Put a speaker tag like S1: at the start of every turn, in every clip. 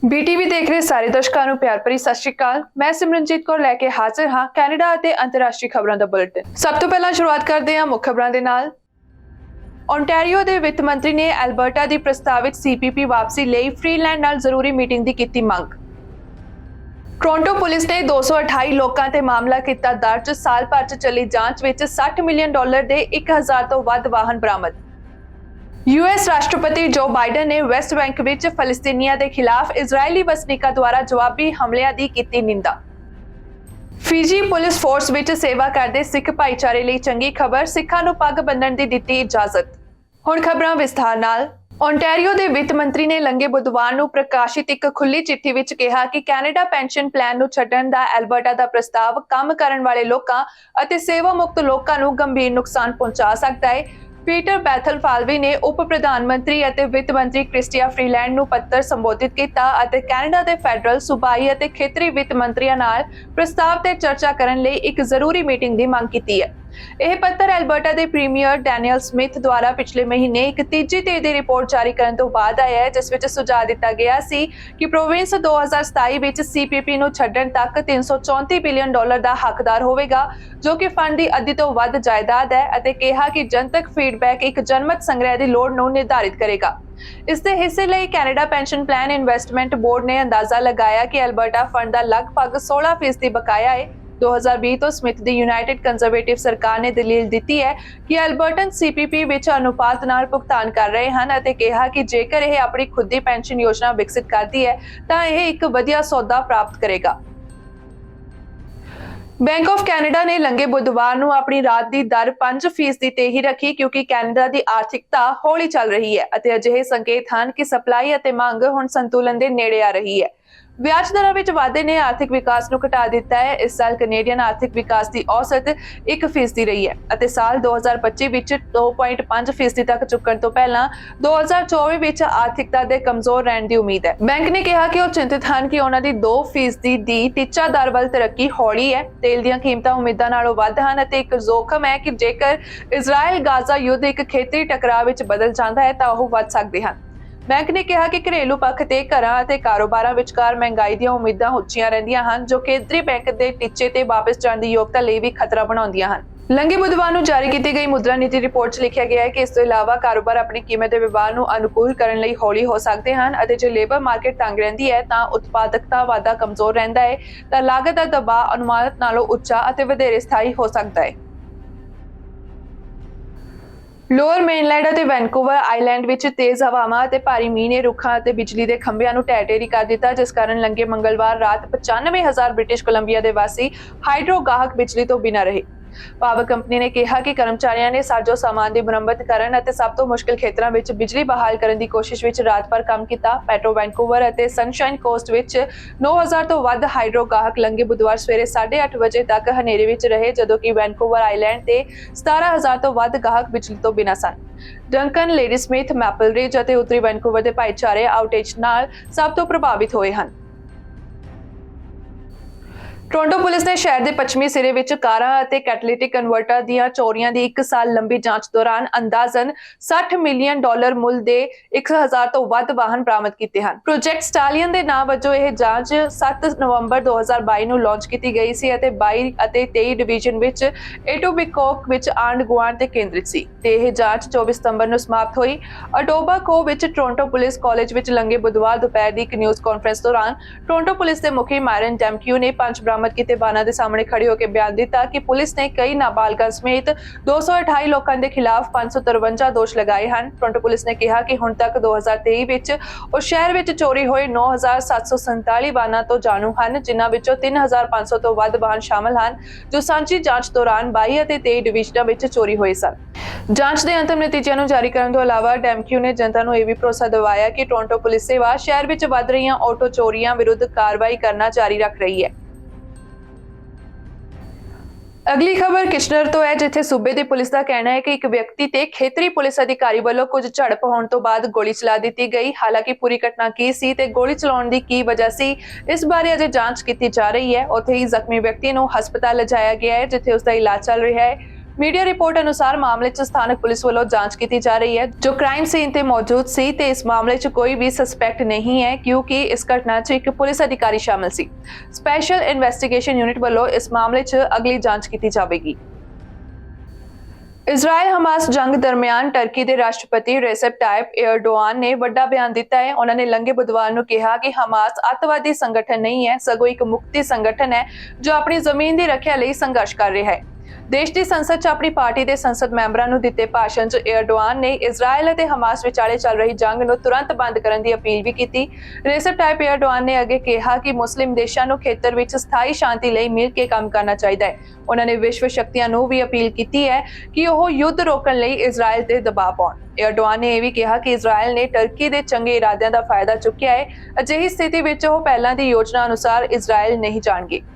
S1: BTV ਦੇਖ ਰਹੇ ਸਾਰੇ ਦਰਸ਼ਕਾਂ ਨੂੰ ਪਿਆਰ ਭਰੀ ਸਤਿ ਸ਼੍ਰੀ ਅਕਾਲ। ਮੈਂ ਸਿਮਰਨਜੀਤ ਕੌਰ ਲੈ ਕੇ ਹਾਜ਼ਰ ਹਾਂ ਕੈਨੇਡਾ ਅਤੇ ਅੰਤਰਰਾਸ਼ਟਰੀ ਖਬਰਾਂ ਦਾ ਬੁਲੇਟਿਨ। ਸਭ ਤੋਂ ਪਹਿਲਾਂ ਸ਼ੁਰੂਆਤ ਕਰਦੇ ਹਾਂ ਮੁੱਖ ਖਬਰਾਂ ਦੇ ਨਾਲ। ਓਨਟਾਰੀਓ ਦੇ ਵਿੱਤ ਮੰਤਰੀ ਨੇ ਐਲਬਰਟਾ ਦੀ ਪ੍ਰਸਤਾਵਿਤ CPP ਵਾਪਸੀ ਲਈ ਫ੍ਰੀਲੈਂਡ ਨਾਲ ਜ਼ਰੂਰੀ ਮੀਟਿੰਗ ਦੀ ਕੀਤੀ ਮੰਗ। ਟੋਰਾਂਟੋ ਪੁਲਿਸ ਨੇ 228 ਲੋਕਾਂ ਤੇ ਮਾਮਲਾ ਕੀਤਾ ਦਰਜ। ਸਾਲ ਭਰ 'ਚ ਚੱਲੀ ਜਾਂਚ ਵਿੱਚ $60 ਮਿਲੀਅਨ ਦੇ 1000 ਤੋਂ ਵੱਧ ਵਾਹਨ ਬਰਾਮਦ। US ਰਾਸ਼ਟਰਪਤੀ ਜੋ ਬਾਈਡਨ ਨੇ ਵੈਸਟ ਬੈਂਕ ਵਿੱਚ ਫਲਸਤੀਨੀਆਂ ਦੇ ਖਿਲਾਫ ਇਜ਼ਰਾਈਲੀ ਵਸਨੀਕਾਂ ਦੁਆਰਾ ਜਵਾਬੀ ਹਮਲਿਆਂ ਦੀ ਕੀਤੀ ਨਿੰਦਾ। ਫਿਜੀ ਪੁਲਿਸ ਫੋਰਸ ਵਿੱਚ ਸੇਵਾ ਕਰਦੇ ਸਿੱਖ ਭਾਈਚਾਰੇ ਲਈ ਚੰਗੀ ਖਬਰ, ਸਿੱਖਾਂ ਨੂੰ ਪੱਗ ਬੰਨ੍ਹਣ ਦੀ ਦਿੱਤੀ ਇਜਾਜ਼ਤ। ਹੁਣ ਖਬਰਾਂ ਵਿਸਥਾਰ ਨਾਲ। ਓਨਟਾਰੀਓ ਦੇ ਵਿੱਤ ਮੰਤਰੀ ਨੇ ਲੰਘੇ ਬੁੱਧਵਾਰ ਨੂੰ ਪ੍ਰਕਾਸ਼ਿਤ ਇੱਕ ਖੁੱਲੀ ਚਿੱਠੀ ਵਿੱਚ ਕਿਹਾ ਕਿ ਕੈਨੇਡਾ ਪੈਨਸ਼ਨ ਪਲਾਨ ਨੂੰ ਛੱਡਣ ਦਾ ਐਲਬਰਟਾ ਦਾ ਪ੍ਰਸਤਾਵ ਕੰਮ ਕਰਨ ਵਾਲੇ ਲੋਕਾਂ ਅਤੇ ਸੇਵਾ ਮੁਕਤ ਲੋਕਾਂ ਨੂੰ ਗੰਭੀਰ ਨੁਕਸਾਨ ਪਹੁੰਚਾ ਸਕਦਾ ਹੈ। ਪੀਟਰ ਬੈਥਲਫਾਲਵੀ ਨੇ ਉਪ ਪ੍ਰਧਾਨ ਮੰਤਰੀ ਅਤੇ ਵਿੱਤ ਮੰਤਰੀ ਕ੍ਰਿਸਟੀਆ ਫ੍ਰੀਲੈਂਡ ਨੂੰ ਪੱਤਰ ਸੰਬੋਧਿਤ ਕੀਤਾ ਅਤੇ ਕੈਨੇਡਾ ਦੇ ਫੈਡਰਲ, ਸੂਬਾਈ ਅਤੇ ਖੇਤਰੀ ਵਿੱਤ ਮੰਤਰੀਆਂ ਨਾਲ ਪ੍ਰਸਤਾਵ ਤੇ ਚਰਚਾ ਕਰਨ ਲਈ ਇੱਕ ਜ਼ਰੂਰੀ ਮੀਟਿੰਗ ਦੀ ਮੰਗ ਕੀਤੀ ਹੈ। ਇਹ ਪੱਤਰ ਐਲਬਰਟਾ ਦੇ ਪ੍ਰੀਮੀਅਰ ਡੈਨੀਅਲ ਸਮਿਥ ਦੁਆਰਾ ਪਿਛਲੇ ਮਹੀਨੇ ਇੱਕ ਤੀਜੀ ਧਿਰ ਦੀ ਰਿਪੋਰਟ ਜਾਰੀ ਕਰਨ ਤੋਂ ਬਾਅਦ ਆਇਆ ਹੈ, ਜਿਸ ਵਿੱਚ ਸੁਝਾਅ ਦਿੱਤਾ ਗਿਆ ਸੀ ਕਿ ਪ੍ਰੋਵਿੰਸ 2027 ਵਿੱਚ CPP ਨੂੰ ਛੱਡਣ ਤੱਕ $334 ਬਿਲੀਅਨ ਦਾ ਹੱਕਦਾਰ ਹੋਵੇਗਾ, ਜੋ ਕਿ ਫੰਡ ਦੀ ਅੱਧੀ ਤੋਂ ਵੱਧ ਜਾਇਦਾਦ ਹੈ, ਅਤੇ ਕਿਹਾ ਕਿ ਜਨਤਕ ਫੀਡਬੈਕ ਇੱਕ ਜਨਮਤ ਸੰਗ੍ਰਹਿ ਦੀ ਲੋੜ ਨੂੰ ਨਿਰਧਾਰਿਤ ਕਰੇਗਾ। ਇਸ ਦੇ ਹਿੱਸੇ ਲਈ Canada pension plan investment board ਨੇ ਅੰਦਾਜ਼ਾ ਲਗਾਇਆ ਕਿ ਐਲਬਰਟਾ ਫੰਡ ਦਾ ਲਗਭਗ 16% ਬਕਾਇਆ ਹੈ। 2020 ਤੋਂ ਸਮਿਥ ਦੀ ਯੂਨਾਈਟਿਡ ਕੰਜ਼ਰਵੇਟਿਵ ਸਰਕਾਰ ਨੇ ਦਲੀਲ ਦਿੱਤੀ ਹੈ ਕਿ ਐਲਬਰਟਨ CPP ਵਿੱਚ ਅਨੁਪਾਤ ਨਾਲ ਭੁਗਤਾਨ ਕਰ ਰਹੇ ਹਨ ਅਤੇ ਕਿਹਾ ਕਿ ਜੇਕਰ ਇਹ ਆਪਣੀ ਖੁਦ ਦੀ ਪੈਨਸ਼ਨ ਯੋਜਨਾ ਵਿਕਸਿਤ ਕਰਦੀ ਹੈ ਤਾਂ ਇਹ ਇੱਕ ਵਧੀਆ ਸੌਦਾ ਪ੍ਰਾਪਤ ਕਰੇਗਾ। ਬੈਂਕ ਆਫ ਕੈਨੇਡਾ ਨੇ ਲੰਘੇ ਬੁੱਧਵਾਰ ਨੂੰ ਆਪਣੀ ਰਾਤ ਦੀ ਦਰ 5% ਤੇ ਹੀ ਰੱਖੀ, ਕਿਉਂਕਿ ਕੈਨੇਡਾ ਦੀ ਆਰਥਿਕਤਾ ਹੌਲੀ ਚੱਲ ਰਹੀ ਹੈ ਅਤੇ ਅਜਿਹੇ ਸੰਕੇਤ ਹਨ ਕਿ ਸਪਲਾਈ ਅਤੇ ਮੰਗ ਹੁਣ ਸੰਤੁਲਨ ਦੇ ਨੇੜੇ ਆ ਰਹੀ ਹੈ। ਵਿਆਜ ਦਰਾਂ ਵਿੱਚ ਵਾਧੇ ਨੇ ਆਰਥਿਕ ਵਿਕਾਸ ਨੂੰ ਘਟਾ ਦਿੱਤਾ ਹੈ। ਇਸ ਸਾਲ ਕੈਨੇਡੀਅਨ ਆਰਥਿਕ ਵਿਕਾਸ ਦੀ ਔਸਤ 1% ਰਹੀ ਹੈ ਅਤੇ ਸਾਲ 2025 ਵਿੱਚ 2.5% ਤੱਕ ਝੁਕਣ ਤੋਂ ਪਹਿਲਾਂ 2024 ਵਿੱਚ ਆਰਥਿਕਤਾ ਦੇ ਕਮਜ਼ੋਰ ਰਹਿਣ ਦੀ ਉਮੀਦ ਹੈ। ਬੈਂਕ ਨੇ ਕਿਹਾ ਕਿ ਉਹ ਚਿੰਤਿਤ ਹਨ ਕਿ ਉਹਨਾਂ ਦੀ 2% ਦੀ ਟੀਚਾ ਦਰ ਵੱਲ ਤਰੱਕੀ ਹੌਲੀ ਹੈ। ਤੇਲ ਦੀਆਂ ਕੀਮਤਾਂ ਉਮੀਦਾਂ ਨਾਲੋਂ ਵੱਧ ਹਨ ਅਤੇ ਇੱਕ ਜ਼ੋਖਮ ਹੈ ਕਿ ਜੇਕਰ ਇਜ਼ਰਾਈਲ-ਗਾਜ਼ਾ ਯੁੱਧ ਇੱਕ ਖੇਤਰੀ ਟਕਰਾਅ ਵਿੱਚ ਬਦਲ ਜਾਂਦਾ ਹੈ ਤਾਂ ਉਹ ਵੱਧ ਸਕਦੇ ਹਨ। ਬੈਂਕ ਨੇ ਕਿਹਾ ਕਿ ਘਰੇਲੂ ਪੱਖ ਤੇ ਘਰਾਂ ਅਤੇ ਕਾਰੋਬਾਰਾਂ ਵਿਚਕਾਰ ਮਹਿੰਗਾਈ ਦੀਆਂ ਉਮੀਦਾਂ ਉੱਚੀਆਂ ਰਹਿੰਦੀਆਂ ਹਨ, ਜੋ ਕੇਂਦਰੀ ਬੈਂਕ ਦੇ ਟੀਚੇ ਤੇ ਵਾਪਸ ਜਾਣ ਦੀ ਯੋਗਤਾ ਲਈ ਵੀ ਖਤਰਾ ਬਣਾਉਂਦੀਆਂ ਹਨ। ਲੰਘੇ ਬੁੱਧਵਾਰ ਨੂੰ ਜਾਰੀ ਕੀਤੀ ਗਈ ਮੁਦਰਾ ਨੀਤੀ ਰਿਪੋਰਟ 'ਚ ਲਿਖਿਆ ਗਿਆ ਹੈ ਕਿ ਇਸ ਤੋਂ ਇਲਾਵਾ ਕਾਰੋਬਾਰ ਆਪਣੀ ਕੀਮਤ ਦੇ ਵਿਵਹਾਰ ਨੂੰ ਅਨੁਕੂਲ ਕਰਨ ਲਈ ਹੌਲੀ ਹੋ ਸਕਦੇ ਹਨ ਅਤੇ ਜੇ ਲੇਬਰ ਮਾਰਕੀਟ ਤੰਗ ਰਹਿੰਦੀ ਹੈ ਤਾਂ ਉਤਪਾਦਕਤਾ ਵਾਧਾ ਕਮਜ਼ੋਰ ਰਹਿੰਦਾ ਹੈ ਤਾਂ ਲਾਗਤ ਦਾ ਦਬਾਅ ਅਨੁਮਾਨਿਤ ਨਾਲੋਂ ਉੱਚਾ ਅਤੇ ਵਧੇਰੇ ਸਥਾਈ ਹੋ ਸਕਦਾ ਹੈ। ਲੋਅਰ ਮੇਨਲੈਂਡ ਅਤੇ ਵੈਨਕੂਵਰ ਆਈਲੈਂਡ ਵਿੱਚ ਤੇਜ਼ ਹਵਾਵਾਂ ਅਤੇ ਭਾਰੀ ਮੀਂਹ ਨੇ ਰੁੱਖਾਂ ਅਤੇ ਬਿਜਲੀ ਦੇ ਖੰਭਿਆਂ ਨੂੰ ਢਹਿ-ਢੇਰੀ ਕਰ ਦਿੱਤਾ, ਜਿਸ ਕਾਰਨ ਲੰਘੇ ਮੰਗਲਵਾਰ ਰਾਤ 95,000 ਬ੍ਰਿਟਿਸ਼ ਕੋਲੰਬੀਆ ਦੇ ਵਾਸੀ ਹਾਈਡਰੋ ਗਾਹਕ ਬਿਜਲੀ ਤੋਂ ਬਿਨਾਂ ਰਹੇ। ਪਾਵਰ ਕੰਪਨੀ ਨੇ ਕਿਹਾ ਕਿ ਕਰਮਚਾਰੀਆਂ ਨੇ ਸਾਜੋ ਸਾਮਾਨ ਦੀ ਮੁਰੰਮਤ ਕਰਨ ਅਤੇ ਸਭ ਤੋਂ ਮੁਸ਼ਕਿਲ ਖੇਤਰਾਂ ਵਿੱਚ ਬਿਜਲੀ ਬਹਾਲ ਕਰਨ ਦੀ ਕੋਸ਼ਿਸ਼ ਵਿੱਚ ਰਾਤ ਭਰ ਕੰਮ ਕੀਤਾ। ਪੈਟਰੋ ਵੈਨਕੂਵਰ ਅਤੇ ਸਨਸ਼ਾਈਨ ਕੋਸਟ ਵਿੱਚ 9,000 ਤੋਂ ਵੱਧ ਹਾਈਡਰੋ ਗਾਹਕ ਲੰਘੇ ਬੁੱਧਵਾਰ ਸਵੇਰੇ 8:30 ਵਜੇ ਤੱਕ ਹਨੇਰੇ ਵਿੱਚ ਰਹੇ, ਜਦੋਂ ਕਿ ਵੈਨਕੂਵਰ ਆਈਲੈਂਡ ਤੇ 17,000 ਤੋਂ ਵੱਧ ਗਾਹਕ ਬਿਜਲੀ ਤੋਂ ਬਿਨਾਂ ਸਨ। ਡੰਕਨ, ਲੇਡੀ ਸਮਿਥ, ਮੈਪਲ ਰਿਜ ਅਤੇ ਉੱਤਰੀ ਵੈਨਕੂਵਰ ਦੇ ਭਾਈਚਾਰੇ ਆਊਟੇਜ ਨਾਲ ਸਭ ਤੋਂ ਪ੍ਰਭਾਵਿਤ ਹੋਏ ਹਨ। ਟੋਰਾਂਟੋ ਪੁਲਿਸ ਨੇ ਸ਼ਹਿਰ ਦੇ ਪੱਛਮੀ ਸਿਰੇ ਵਿੱਚ ਕਾਰਾਂ ਅਤੇ ਕੈਟਾਲਿਟਿਕ ਕਨਵਰਟਰ ਦੀਆਂ ਚੋਰੀਆਂ ਦੀ 1 ਸਾਲ ਲੰਬੀ ਜਾਂਚ ਦੌਰਾਨ ਅੰਦਾਜ਼ਨ $60 ਮਿਲੀਅਨ ਮੁੱਲ ਦੇ 1000 ਤੋਂ ਵੱਧ ਵਾਹਨ ਬਰਾਮਦ ਕੀਤੇ ਹਨ। ਪ੍ਰੋਜੈਕਟ ਸਟਾਲੀਅਨ ਦੇ ਨਾਮ ਵਜੋਂ ਇਹ ਜਾਂਚ 7 ਨਵੰਬਰ 2022 ਨੂੰ ਲਾਂਚ ਕੀਤੀ ਗਈ ਸੀ ਅਤੇ 22 ਅਤੇ 23 ਡਿਵੀਜ਼ਨ ਵਿੱਚ ਏਟੋਬਿਕੋਕ ਵਿੱਚ ਆਂਢ-ਗੁਆਂਢ ਤੇ ਕੇਂਦਰਿਤ ਸੀ ਤੇ ਇਹ ਜਾਂਚ 24 ਸਤੰਬਰ ਨੂੰ ਸਮਾਪਤ ਹੋਈ। ਅਟੋਬਾਕੋ ਵਿੱਚ ਟੋਰਾਂਟੋ ਪੁਲਿਸ ਕਾਲਜ ਵਿੱਚ ਲੰਘੇ ਬੁੱਧਵਾਰ ਦੁਪਹਿਰ ਦੀ ਇੱਕ ਨਿਊਜ਼ ਕਾਨਫਰੰਸ ਦੌਰਾਨ ਟੋਰਾਂਟੋ ਪੁਲਿਸ ਦੇ ਮੁਖੀ ਮਾਇਰਨ ਡੈਮਕਿਊ ਨੇ 5 ਬਰਾਮਦ ਕੀਤੇ ਵਾਹਨਾਂ ਦੇ ਸਾਹਮਣੇ ਖੜੇ ਹੋ ਕੇ ਬਿਆਨ ਦਿੱਤਾ ਕਿ ਪੁਲਿਸ ਨੇ ਕਈ ਨਾਬਾਲਗਾਂ ਸਮੇਤ 228 ਲੋਕਾਂ ਦੇ ਖਿਲਾਫ 553 ਦੋਸ਼ ਲਗਾਏ ਹਨ। ਟੋਰਾਂਟੋ ਪੁਲਿਸ ਨੇ ਕਿਹਾ ਕਿ ਹੁਣ ਤੱਕ 2023 ਵਿੱਚ ਉਹ ਸ਼ਹਿਰ ਵਿੱਚ ਚੋਰੀ ਹੋਏ 9,747 ਵਾਹਨਾਂ ਤੋਂ ਜਾਣੂ ਹਨ, ਜਿਨ੍ਹਾਂ ਵਿੱਚੋਂ 3,500 ਤੋਂ ਵੱਧ ਵਾਹਨ ਸ਼ਾਮਲ ਹਨ ਜੋ ਸਾਂਝੀ ਜਾਂਚ ਦੌਰਾਨ 22 ਅਤੇ 23 ਡਿਵੀਜ਼ਨਾਂ ਵਿੱਚ ਚੋਰੀ ਹੋਏ ਸਨ। ਜਾਂਚ ਦੇ ਅੰਤਮ ਨਤੀਜਿਆਂ ਨੂੰ ਜਾਰੀ ਕਰਨ ਤੋਂ ਇਲਾਵਾ ਡੈਮਕਿਊ ਨੇ ਜਨਤਾ ਨੂੰ ਇਹ ਵੀ ਭਰੋਸਾ ਦਿਵਾਇਆ ਕਿ ਟੋਰਾਂਟੋ ਪੁਲਿਸ ਸੇਵਾ ਸ਼ਹਿਰ ਵਿੱਚ ਵੱਧ ਰਹੀਆਂ ਆਟੋ ਚੋਰੀਆਂ ਵਿਰੁੱਧ ਕਾਰਵਾਈ ਕਰਨਾ ਜਾਰੀ ਰੱਖ ਰਹੀ ਹੈ। ਅਗਲੀ ਖਬਰ ਕਿਸ਼ਨਰ ਤੋਂ ਹੈ, ਜਿੱਥੇ ਸੂਬੇ ਦੀ ਪੁਲਿਸ ਦਾ ਕਹਿਣਾ ਹੈ ਕਿ ਇੱਕ ਵਿਅਕਤੀ ਤੇ ਖੇਤਰੀ ਪੁਲਿਸ ਅਧਿਕਾਰੀ ਵੱਲੋਂ ਕੁਝ ਝੜਪ ਹੋਣ ਤੋਂ ਬਾਅਦ ਗੋਲੀ ਚਲਾ ਦਿੱਤੀ ਗਈ। ਹਾਲਾਂਕਿ ਪੂਰੀ ਘਟਨਾ ਕੀ ਸੀ ਤੇ ਗੋਲੀ ਚਲਾਉਣ ਦੀ ਕੀ ਵਜ੍ਹਾ ਸੀ, ਇਸ ਬਾਰੇ ਅਜੇ ਜਾਂਚ ਕੀਤੀ ਜਾ ਰਹੀ ਹੈ। ਉੱਥੇ ਹੀ ਜ਼ਖਮੀ ਵਿਅਕਤੀ ਨੂੰ ਹਸਪਤਾਲ ਲਿਜਾਇਆ ਗਿਆ ਹੈ, ਜਿੱਥੇ ਉਸ ਦਾ ਇਲਾਜ ਚੱਲ ਰਿਹਾ ਹੈ। मीडिया रिपोर्ट अनुसार मामले 'ਚ ਸਥਾਨਕ ਪੁਲਿਸ ਵੱਲੋਂ ਜਾਂਚ ਕੀਤੀ ਜਾ ਰਹੀ ਹੈ ਜੋ ਕ੍ਰਾਈਮ ਸੀਨ ਤੇ ਮੌਜੂਦ ਸੀ ਤੇ ਇਸ ਮਾਮਲੇ 'ਚ ਕੋਈ ਵੀ ਸਸਪੈਕਟ ਨਹੀਂ ਹੈ ਕਿਉਂਕਿ ਇਸ ਘਟਨਾ 'ਚ ਇੱਕ ਪੁਲਿਸ ਅਧਿਕਾਰੀ ਸ਼ਾਮਲ ਸੀ। ਸਪੈਸ਼ਲ ਇਨਵੈਸਟੀਗੇਸ਼ਨ ਯੂਨਿਟ ਵੱਲੋਂ ਇਸ ਮਾਮਲੇ 'ਚ ਅਗਲੀ ਜਾਂਚ ਕੀਤੀ ਜਾਵੇਗੀ। इजराइल हमास जंग दरमियान टर्की के राष्ट्रपति रेसेप टाइप एर्डोआन ने बड़ा बयान दिता है। उन्होंने लंघे बुधवार को कहा कि हमास अतवादी संगठन नहीं है सगों एक मुक्ति संगठन है जो अपनी जमीन की रक्षा लिए संघर्ष कर रहा है। देश की संसद च अपनी पार्टी के संसद मैंबरां नूं दिते भाषण च एर्डोआन ने इजराइल और हमास विचाले चल रही जंग नूं तुरंत बंद करने की अपील भी की। रेसेप टाइप एर्डोआन ने अगे कहा कि मुस्लिम देशों नूं खेतर विच स्थाई शांति लई मिल के काम करना चाहिए है। उन्होंने विश्व शक्तियां नूं भी अपील की है कि वह युद्ध रोकण लई इजराइल ते दबाव पाउण। एर्डोआन ने यह भी कहा कि इजराइल ने टर्की के चंगे इरादियां का फायदा चुक्या है। अजिही स्थिति विच वह पहलां दी योजना अनुसार इजराइल नहीं जाणगे।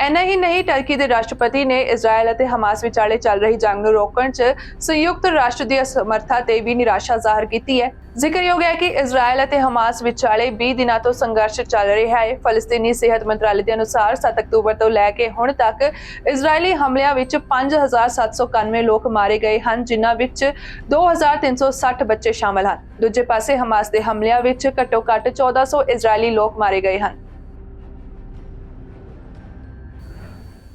S1: इन्ना ही नहीं, टर्की के राष्ट्रपति ने इजराइल और हमास विचाले चल रही जंग नूं रोकण च संयुक्त राष्ट्र की असमर्था ते भी निराशा जाहिर की है। जिक्रयोग है कि इजराइल और हमास विचाले 20 दिनों तो संघर्ष चल रहा है। फलस्तीनी सेहत मंत्रालय के अनुसार 7 अक्तूबर तो लैके हुण तक इजरायली हमलियां विच 5791 लोग मारे गए हैं जिन्हां विच 2360 बच्चे शामिल हैं। दूजे पासे हमास के हमलियां विच घट्टो घट्ट 1400 इजरायली लोग मारे गए हैं।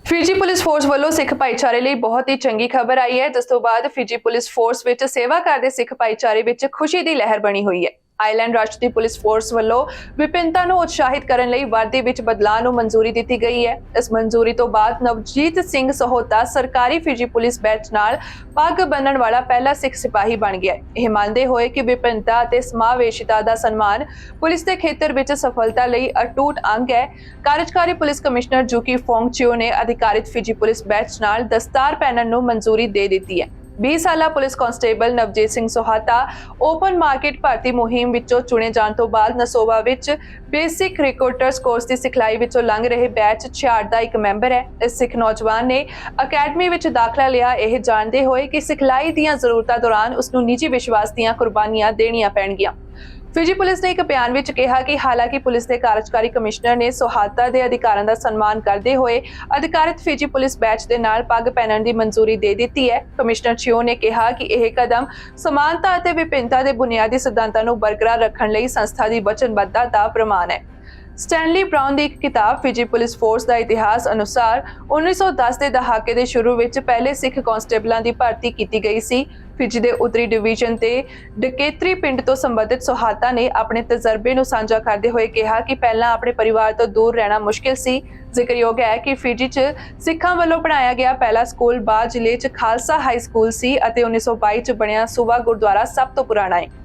S1: फिजी पुलिस फोर्स वालों सिख भाईचारे लिए बहुत ही चंगी खबर आई है जिस तो बाद फिजी पुलिस फोर्स विच सेवा करते सिख भाईचारे विच खुशी की लहर बनी हुई है। आइलैंड राष्ट्र की पुलिस फोर्स वालों विभिन्नता को उत्साहित करने लई वर्दी विच बदलाव को मंजूरी दी गई है। इस मंजूरी तो बाद नवजीत सिंह सहोता सरकारी फिजी पुलिस बैच नाल पग बन्नण वाला पहला सिख सिपाही बन गया है। यह मानते हुए कि विभिन्नता ते समावेशिता का सन्मान पुलिस के खेतर विच सफलता लई अटूट अंग है। कार्यकारी पुलिस कमिश्नर जूकी फोंगचियो ने अधिकारित फिजी पुलिस बैच नाल दस्तार पहनण नूं मंजूरी दे दी है। 20 साला पुलिस कांस्टेबल नवजीत सिंह सोहाता ओपन मार्केट भर्ती मुहिम विचों चुने जाने तो बाद नसोवा विच बेसिक रिक्रूटर्स कोर्स की सिखलाई विचों लंघ रहे बैच 66 का एक मैंबर है। इस सिख नौजवान ने अकैडमी विच दाखला लिया यह जानते हुए कि सिखलाई दीयां जरूरतां दौरान उसनूं निजी विश्वास दीयां कुर्बानियां देणियां पैणगियां। फिजी पुलिस ने एक बयान में कहा कि हालांकि पुलिस के कार्यकारी कमिश्नर ने सोहाता के अधिकारों का सम्मान करते हुए अधिकारित फिजी पुलिस बैच के नाल पग पहनने की मंजूरी दे दी है। कमिश्नर चियो ने कहा कि यह कदम समानता और विभिन्नता के बुनियादी सिद्धांतों को बरकरार रखने लई संस्था की वचनबद्धता का प्रमाण है। स्टैनली ब्राउन की एक किताब फिजी पुलिस फोर्स का इतिहास अनुसार 1910 के दहाके के शुरू में पहले सिख कांस्टेबलों की भर्ती की गई सी। फिजी के उत्तरी डिवीजन के डकैतरी पिंड तो संबंधित सोहाता ने अपने तजर्बे को साझा करते हुए कहा कि पहला अपने परिवार तो दूर रहना मुश्किल सी। जिक्रयोग है कि फिजी च सिखां वालों बनाया गया पहला स्कूल बा जिले च खालसा हाई स्कूल सी अते 1922 च बनिया सुबा गुरुद्वारा सब तो पुराना है।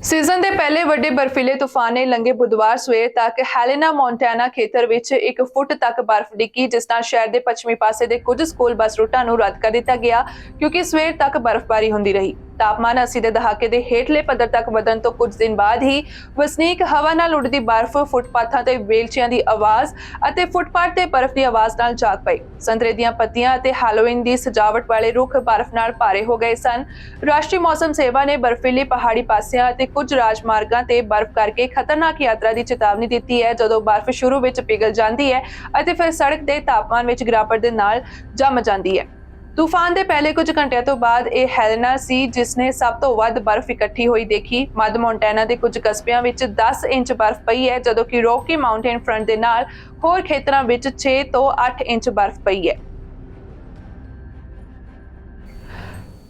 S1: सीजन के पहले वड्डे बर्फीले तूफान ने लंघे बुधवार सवेर तक हेलेना मोंटाना खेतर विच 1 फुट तक बर्फ डिगी जिस नाल शहर के पश्चिमी पासे के कुछ स्कूल बस रूटां नूं रद्द कर दिता गया क्योंकि सवेर तक बर्फबारी होंदी रही। तापमान 80 के दहाके के हेठले पद्धर तक वधन तो कुछ दिन बाद ही वसनीक हवा नाल उड़दी बर्फ फुटपाथां ते बेलचियां की आवाज़ अते फुटपाथ ते बर्फ की आवाज़ नाल जाग पई। संतरे दीयां पत्तियां अते हैलोवीन की सजावट वाले रुख बर्फ नाल भारे हो गए सन। राष्ट्रीय मौसम सेवा ने बर्फीली पहाड़ी पासियां अते कुछ राजमार्गां ते बर्फ करके खतरनाक यात्रा की चेतावनी दी है जदों बर्फ शुरू विच पिघल जाती है अते फिर सड़क के तापमान विच गिरावट दे नाल जम जाती है। तूफान के पहले कुछ घंटिया तो बाद यह हेलेना सी जिसने सब तो वध बर्फ इकट्ठी हुई देखी। मध मोंटाना के कुछ कस्बियां विच 10 इंच बर्फ पई है जदों कि रॉकी माउंटेन फ्रंट के नाल होर खेतरां विच 6 तो 8 इंच बर्फ पई है।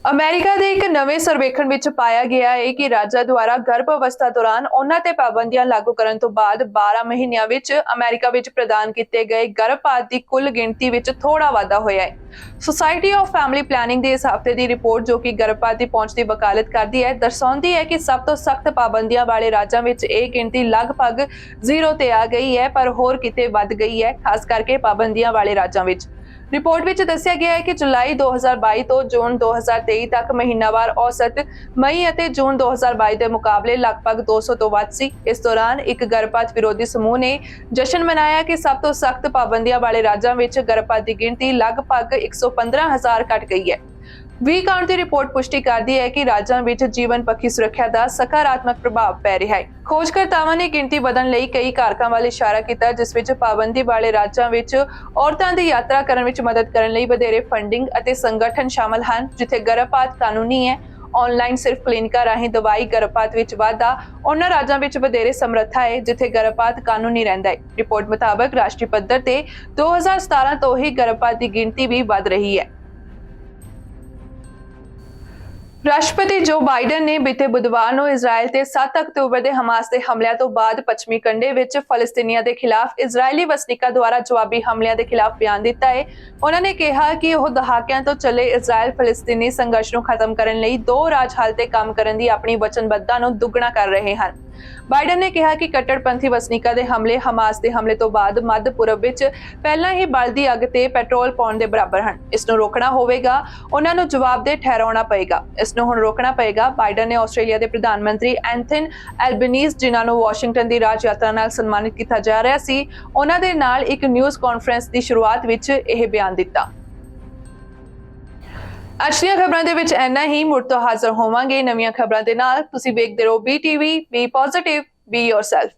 S1: अमेरिका के एक नवे सर्वेखण में पाया गया है कि राज्य द्वारा गर्भ अवस्था दौरान उन्हां ते पाबंदियां लागू करने तो बाद 12 महीनों में अमेरिका में प्रदान किए गए गर्भपात की कुल गिनती में थोड़ा वाधा होया है। सोसाइटी ऑफ फैमिली प्लानिंग की इस हफ्ते की रिपोर्ट जो कि गर्भपात की पहुंच की वकालत करती है दर्शाती है कि सब तो सख्त पाबंदियां वाले राज्यों में यह गिनती लगभग 0 ते आ गई है पर होर किते वध गई है, खास करके पाबंदियां वाले राज्यों में। रिपोर्ट में दस्सिया गया है कि जुलाई 2022 तो जून 2023 तक महीनावार औसत मई और जून 2022 के मुकाबले लगभग 200 तो वध सी। इस दौरान एक गर्भपात विरोधी समूह ने जश्न मनाया कि सब तो सख्त पाबंदियां वाले राज्यों में गर्भपात की गिनती लगभग 115,000 घट गई है। 20 ਕਾਊਂਟ ਦੀ ਰਿਪੋਰਟ ਪੁਸ਼ਟੀ ਕਰਦੀ ਹੈ ਕਿ ਰਾਜਾਂ ਵਿੱਚ ਜੀਵਨ ਪੱਖੀ ਸੁਰੱਖਿਆ ਦਾ ਸਕਾਰਾਤਮਕ ਪ੍ਰਭਾਵ ਪੈ ਰਿਹਾ ਹੈ। ਖੋਜਕਰਤਾਵਾਂ ਨੇ ਗਿਣਤੀ ਵਧਣ ਲਈ ਕਈ ਕਾਰਕਾਂ ਵੱਲ ਇਸ਼ਾਰਾ ਕੀਤਾ, ਜਿਸ ਵਿੱਚ ਪਾਬੰਦੀ ਵਾਲੇ ਰਾਜਾਂ ਵਿੱਚ ਔਰਤਾਂ ਦੀ ਯਾਤਰਾ ਕਰਨ ਵਿੱਚ ਮਦਦ ਕਰਨ ਲਈ ਵਧੇਰੇ ਫੰਡਿੰਗ ਅਤੇ ਸੰਗਠਨ ਸ਼ਾਮਲ ਹਨ। ਜਿੱਥੇ ਗਰਭਪਾਤ ਕਾਨੂੰਨੀ ਹੈ, ਆਨਲਾਈਨ ਸਿਰਫ ਕਲੀਨਿਕਾਂ ਰਾਹੀਂ ਦਵਾਈ, ਗਰਭਪਾਤ ਵਿੱਚ ਵਾਧਾ ਉਹਨਾਂ ਰਾਜਾਂ ਵਿੱਚ ਵਧੇਰੇ ਸਮਰੱਥਾ ਹੈ ਜਿੱਥੇ ਗਰਭਪਾਤ ਕਾਨੂੰਨੀ ਰਹਿੰਦਾ ਹੈ। ਰਿਪੋਰਟ ਮੁਤਾਬਕ ਰਾਸ਼ਟਰੀ ਪੱਧਰ ਤੇ 2017 ਤੋਂ ਹੀ ਗਰਭਪਾਤ ਦੀ ਗਿਣਤੀ ਵੀ ਵਧ ਰਹੀ ਹੈ। ਰਾਸ਼ਟਰਪਤੀ ਜੋ ਬਾਈਡਨ ਨੇ ਬੀਤੇ ਬੁੱਧਵਾਰ ਨੂੰ ਇਜ਼ਰਾਈਲ ਤੇ 7 ਅਕਤੂਬਰ ਦੇ ਹਮਾਸ ਦੇ ਹਮਲਿਆਂ ਤੋਂ ਬਾਅਦ ਪੱਛਮੀ ਕੰਢੇ ਵਿੱਚ ਫਲਸਤੀਨੀਆਂ ਦੇ ਖਿਲਾਫ ਇਜ਼ਰਾਈਲੀ ਵਸਨੀਕਾਂ ਦੁਆਰਾ ਜਵਾਬੀ ਹਮਲਿਆਂ ਦੇ ਖਿਲਾਫ ਬਿਆਨ ਦਿੱਤਾ ਹੈ। ਉਹਨਾਂ ਨੇ ਕਿਹਾ ਕਿ ਉਹ ਦਹਾਕਿਆਂ ਤੋਂ ਚੱਲੇ ਇਜ਼ਰਾਈਲ ਫਲਸਤੀਨੀ ਸੰਘਰਸ਼ ਨੂੰ ਖਤਮ ਕਰਨ ਲਈ ਦੋ ਰਾਜ ਹੱਲ ਤੇ ਕੰਮ ਕਰਨ ਦੀ ਆਪਣੀ ਵਚਨਬੱਧਤਾ ਨੂੰ ਦੁੱਗਣਾ ਕਰ ਰਹੇ ਹਨ। ਬਾਈਡਨ ਨੇ ਕਿਹਾ ਕਿ ਕੱਟੜਪੰਥੀ ਵਸਨੀਕਾਂ ਦੇ ਹਮਲੇ ਹਮਾਸ ਦੇ ਹਮਲੇ ਤੋਂ ਬਾਅਦ ਮੱਧ ਪੂਰਬ ਵਿੱਚ ਪਹਿਲਾਂ ਹੀ ਬਲਦੀ ਅੱਗ ਤੇ ਪੈਟਰੋਲ ਪਾਉਣ ਦੇ ਬਰਾਬਰ ਹਨ। ਇਸ ਨੂੰ ਰੋਕਣਾ ਹੋਵੇਗਾ, ਉਹਨਾਂ ਨੂੰ ਜਵਾਬਦੇਹ ਠਹਿਰਾਉਣਾ ਪਏਗਾ। ਇਸ ਨੂੰ ਹੁਣ ਰੋਕਣਾ ਪਏਗਾ। ਬਾਈਡਨ ਨੇ ਆਸਟ੍ਰੇਲੀਆ ਦੇ ਪ੍ਰਧਾਨ ਮੰਤਰੀ ਐਂਥਨੀ ਐਲਬਨੀਜ਼, ਜਿਨ੍ਹਾਂ ਨੂੰ ਵਾਸ਼ਿੰਗਟਨ ਦੀ ਰਾਜ ਯਾਤਰਾ ਨਾਲ ਸਨਮਾਨਿਤ ਕੀਤਾ ਜਾ ਰਿਹਾ ਸੀ, ਉਹਨਾਂ ਦੇ ਨਾਲ ਇੱਕ ਨਿਊਜ਼ ਕਾਨਫਰੰਸ ਦੀ ਸ਼ੁਰੂਆਤ ਵਿੱਚ ਇਹ ਬਿਆਨ ਦਿੱਤਾ। ਅੱਜ ਦੀਆਂ ਖਬਰਾਂ ਦੇ ਵਿੱਚ ਇੰਨਾ ਹੀ। ਮੁੜ ਤੋਂ ਹਾਜ਼ਰ ਹੋਵਾਂਗੇ ਨਵੀਆਂ ਖਬਰਾਂ ਦੇ ਨਾਲ। ਤੁਸੀਂ ਵੇਖਦੇ ਰਹੋ BTV, B positive, B yourself.